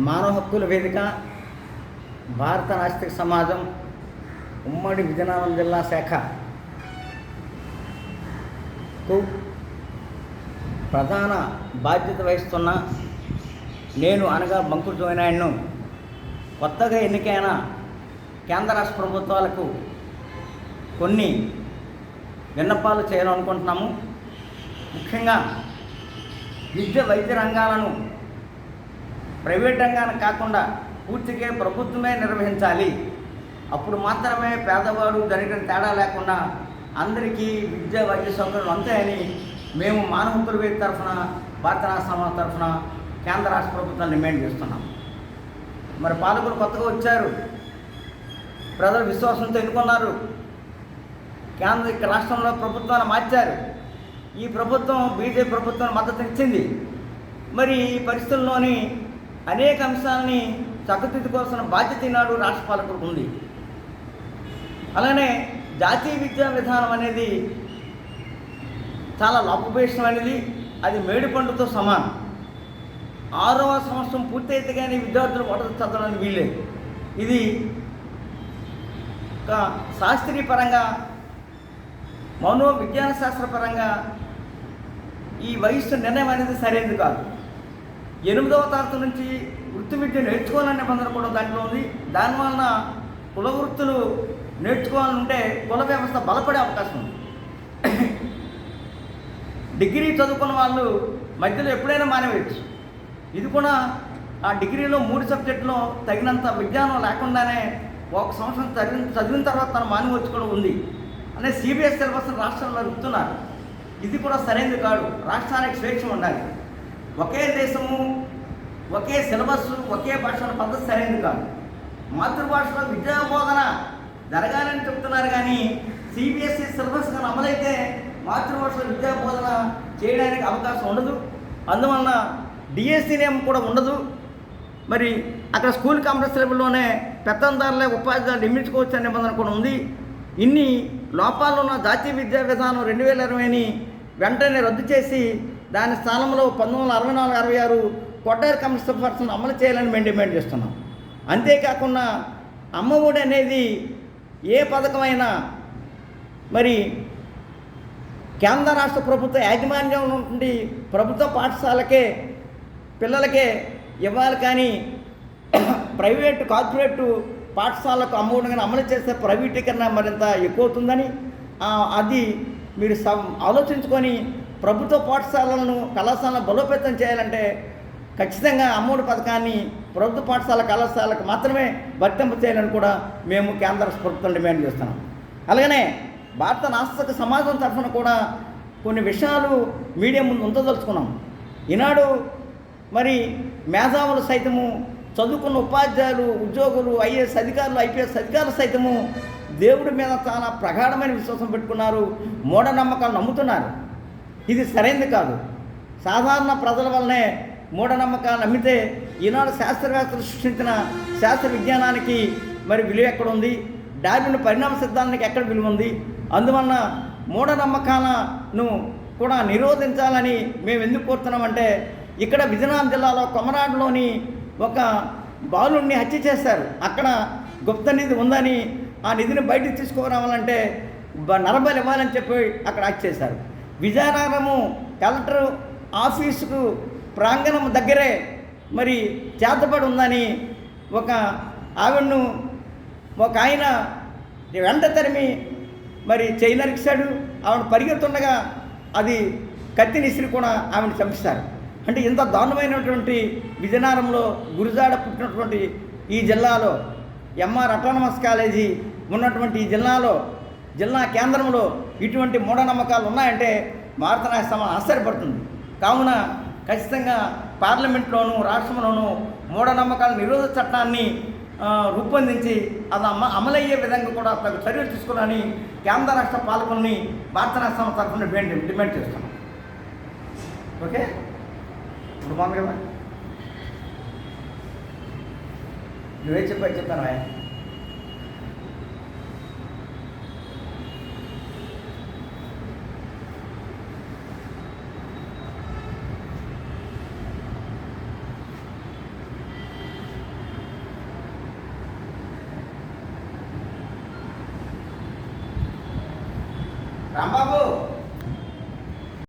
మానవ హక్కుల వేదిక, భారత నాస్తిక సమాజం, ఉమ్మడి విజయనగరం జిల్లా శాఖకు ప్రధాన బాధ్యత వహిస్తున్న నేను అనగా బంకురు జోయినాయుడును కొత్తగా ఎన్నికైన కేంద్ర రాష్ట్ర ప్రభుత్వాలకు కొన్ని విన్నపాలు చేయాలనుకుంటున్నాము. ముఖ్యంగా విద్య, వైద్య రంగాలను ప్రైవేట్ రంగాన్ని కాకుండా పూర్తిగా ప్రభుత్వమే నిర్వహించాలి. అప్పుడు మాత్రమే పేదవాడు ధనికుల తేడా లేకుండా అందరికీ విద్య, వైద్య సౌకర్యాలు అంతాయని మేము మానవ హక్కుల వేదిక తరఫున, భారత రాష్ట్ర సమాజం తరఫున కేంద్ర రాష్ట్ర ప్రభుత్వాన్ని డిమాండ్ చేస్తున్నాం. మరి పాలకులు కొత్తగా వచ్చారు, ప్రజలు విశ్వాసంతో ఎన్నుకున్నారు, కేంద్ర రాష్ట్రంలో ప్రభుత్వాన్ని మార్చారు. ఈ ప్రభుత్వం బీజేపీ ప్రభుత్వానికి మద్దతు ఇచ్చింది. మరి ఈ పరిస్థితుల్లోని అనేక అంశాలని చక్కదిద్దుకోవాల్సిన బాధ్యత ఈనాడు రాష్ట్ర పాలకులకు ఉంది. అలానే జాతీయ విద్యా విధానం అనేది చాలా లోపభూయిష్టమైనది. అది మేడిపండుతో సమానం. 6వ సంవత్సరం పూర్తయితే కానీ విద్యార్థులు మొదటి చదవడానికి వీల్లేదు. ఇది శాస్త్రీయ పరంగా, మనోవిజ్ఞాన శాస్త్రపరంగా ఈ వయస్సు నిర్ణయం అనేది సరైనది కాదు. 8వ తరగతి నుంచి వృత్తి విద్య నేర్చుకోవాలనే నిబంధన కూడా దాంట్లో ఉంది. దానివలన కుల వృత్తులు నేర్చుకోవాలంటే కుల వ్యవస్థ బలపడే అవకాశం ఉంది. డిగ్రీ చదువుకున్న వాళ్ళు మధ్యలో ఎప్పుడైనా మానేయవచ్చు. ఇది కూడా ఆ డిగ్రీలో 3 సబ్జెక్టులో తగినంత విజ్ఞానం లేకుండానే 1 సంవత్సరం చదివిన తర్వాత తను మానేవచ్చు కూడా ఉంది అనే సిబిఎస్ సిలబస్ రాష్ట్రాల్లో చెప్తున్నారు. ఇది కూడా సరైనది కాదు. రాష్ట్రానికి స్వేచ్ఛ ఉండాలి. ఒకే దేశము, ఒకే సిలబస్, ఒకే భాష పద్ధతి సరైనది కాదు. మాతృభాషలో విద్యా బోధన జరగాలని చెప్తున్నారు, కానీ సిబిఎస్ఈ సిలబస్ కానీ అమలైతే మాతృభాషలో విద్యా బోధన చేయడానికి అవకాశం ఉండదు. అందువలన డిఎస్సీ నేమ్ కూడా ఉండదు. మరి అక్కడ స్కూల్ కాంప్లెక్స్ లెవెల్లోనే పెత్తందారులే ఉపాధ్యాయులు నియమించుకోవచ్చు అనే నిబంధన కూడా ఉంది. ఇన్ని లోపాల్లో ఉన్న జాతీయ విద్యా విధానం 2020ని వెంటనే రద్దు చేసి దాని స్థానంలో 1964-66 కొట్టారి కమిషన్ సిఫార్సును అమలు చేయాలని మేము డిమాండ్ చేస్తున్నాం. అంతేకాకుండా అమ్మఒడి అనేది ఏ పథకమైనా మరి కేంద్ర రాష్ట్ర ప్రభుత్వ యాజమాన్యం నుండి ప్రభుత్వ పాఠశాలకే పిల్లలకే ఇవ్వాలి, కానీ ప్రైవేటు, కార్పొరేటు పాఠశాలకు అమ్మఒడిని అమలు చేస్తే ప్రైవేటీకరణ మరింత ఎక్కువ అవుతుందని అది మీరు ఆలోచించుకొని ప్రభుత్వ పాఠశాలలను, కళాశాలను బలోపేతం చేయాలంటే ఖచ్చితంగా అమ్మఒడి పథకాన్ని ప్రభుత్వ పాఠశాల, కళాశాలకు మాత్రమే వర్తింప చేయాలని కూడా మేము కేంద్ర ప్రభుత్వం డిమాండ్ చేస్తున్నాం. అలాగనే భారత నాస్తిక సమాజం తరఫున కూడా కొన్ని విషయాలు మీడియా ముందు ఉంచదలుచుకున్నాం. ఈనాడు మరి మేధావులు సైతము, చదువుకున్న ఉపాధ్యాయులు, ఉద్యోగులు, ఐఏఎస్ అధికారులు, ఐపీఎస్ అధికారులు సైతము దేవుడి మీద చాలా ప్రగాఢమైన విశ్వాసం పెట్టుకున్నారు, మూఢనమ్మకాలు నమ్ముతున్నారు. ఇది సరైనది కాదు. సాధారణ ప్రజల వల్లనే మూఢనమ్మకాలు నమ్మితే ఈనాడు శాస్త్రవేత్తలు సృష్టించిన శాస్త్ర విజ్ఞానానికి మరి విలువ ఎక్కడ ఉంది? డార్విన్ పరిణామ సిద్ధాంతానికి ఎక్కడ విలువ ఉంది? అందువలన మూఢనమ్మకాలను కూడా నిరోధించాలని మేము ఎందుకు కోరుతున్నామంటే, ఇక్కడ విజయనగరం జిల్లాలో కొమరాడులోని ఒక బాలుడిని హత్య చేశారు. అక్కడ గుప్త నిధి ఉందని ఆ నిధిని బయటకు తీసుకురావాలంటే నరబలి ఇవ్వాలని చెప్పి అక్కడ హత్య చేశారు. విజయనగరము కలెక్టర్ ఆఫీసుకు ప్రాంగణం దగ్గరే మరి చేతబడి ఉందని ఒక ఆవిడను ఒక ఆయన వెంట తరిమి మరి చేయి నరికిశాడు. ఆవిడ పరిగెత్తుండగా అది కత్తిని ఇసిరి కూడా ఆవిడని చంపిస్తారు. అంటే ఇంత దారుణమైనటువంటి విజయనగరంలో గురుజాడ పుట్టినటువంటి ఈ జిల్లాలో, ఎంఆర్ అటానమస్ కాలేజీ ఉన్నటువంటి ఈ జిల్లాలో, జిల్లా కేంద్రంలో ఇటువంటి మూఢనమ్మకాలు ఉన్నాయంటే భారత రాష్ట్ర సమాజం ఆశ్చర్యపడుతుంది. కావున ఖచ్చితంగా పార్లమెంట్లోనూ, రాష్ట్రంలోనూ మూఢనమ్మకాల నిరోధ చట్టాన్ని రూపొందించి అది అమలయ్యే విధంగా కూడా తగు చర్యలు తీసుకోవాలని కేంద్ర రాష్ట్ర పాలకుల్ని భారత రాష్ట్ర సమాజం తరఫున డిమాండ్ చేస్తున్నాం. ఓకే, ఇప్పుడు బాగుంది కదా, నువ్వే చెప్తాను. రాంబాబు